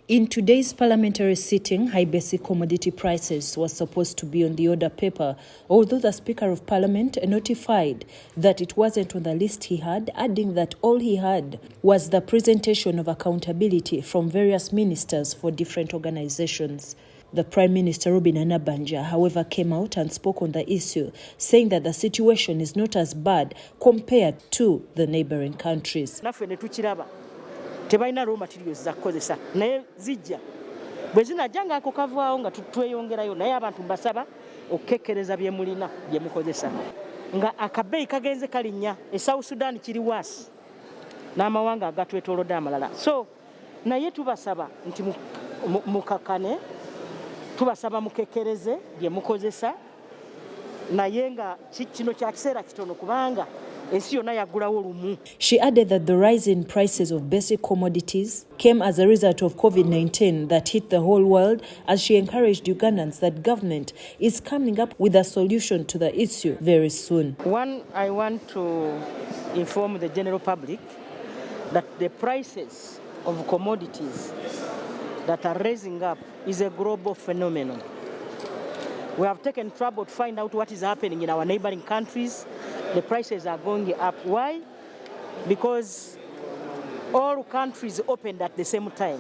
In today's parliamentary sitting, high basic commodity prices was supposed to be on the order paper, although the Speaker of Parliament notified that it wasn't on the list he had, adding that all he had was the presentation of accountability from various ministers for different organizations. The Prime Minister, Robina Nabanja, however, came out and spoke on the issue, saying that the situation is not as bad compared to the neighboring countries. Tebalina raw materials za kukozesa naye zijja bwe zinajjanga ako kavaawo nga tweyongerayo naye abantu mbasaba okukekkereza bye mulina bye mukozesa nga akabeeyi kagenze kalinnya e South Sudan kiri waasi n'amawanga agatwetoolodde amalala so naye tubasaba nti mukakane tubasaba mukekkereze bye mukozesa naye nga kino kya kiseera kitono kubanga She added that the rise in prices of basic commodities came as a result of COVID-19 that hit the whole world, as she encouraged Ugandans that government is coming up with a solution to the issue very soon. One, I want to inform the general public that the prices of commodities that are raising up is a global phenomenon. We have taken trouble to find out what is happening in our neighboring countries. The prices are going up. Why? Because all countries opened at the same time.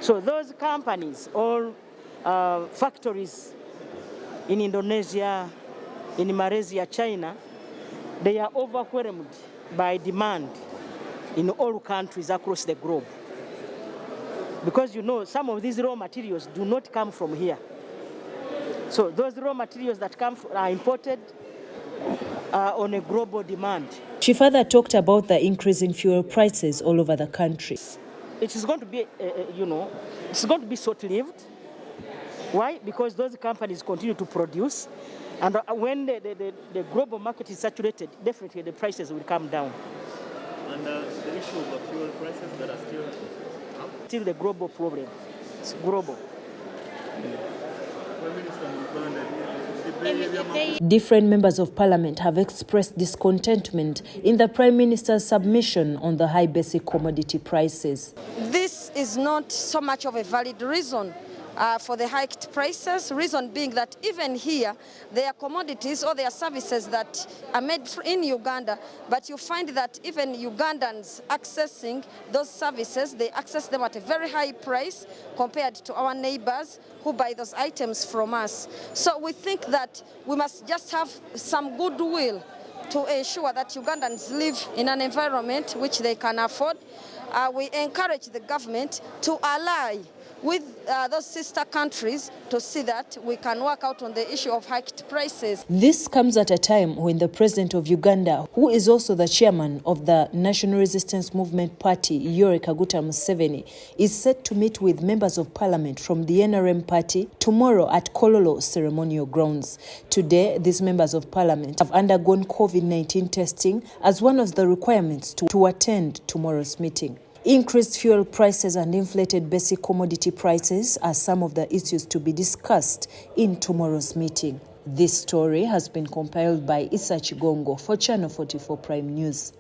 So those companies, all factories in Indonesia, in Malaysia, China, they are overwhelmed by demand in all countries across the globe. Because you know, some of these raw materials do not come from here. So those raw materials that are imported on a global demand. She further talked about the increasing fuel prices all over the country. It is going to be, it's going to be short-lived. Why? Because those companies continue to produce, and when the global market is saturated, definitely the prices will come down. And the issue of the fuel prices that are still up? Still the global problem. It's global. Different members of parliament have expressed discontentment in the Prime Minister's submission on the high basic commodity prices. This is not so much of a valid reason for the hiked prices, reason being that even here, there are commodities or there are services that are made in Uganda, but you find that even Ugandans accessing those services, they access them at a very high price compared to our neighbors who buy those items from us. So we think that we must just have some goodwill to ensure that Ugandans live in an environment which they can afford. We encourage the government to ally with those sister countries to see that we can work out on the issue of hiked prices. This comes at a time when the President of Uganda, who is also the chairman of the National Resistance Movement Party, Yoweri Kaguta Museveni, is set to meet with members of parliament from the NRM party tomorrow at Kololo ceremonial grounds. Today, these members of parliament have undergone COVID-19 testing as one of the requirements to attend tomorrow's meeting. Increased fuel prices and inflated basic commodity prices are some of the issues to be discussed in tomorrow's meeting. This story has been compiled by Isa Chigongo for Channel 44 Prime News.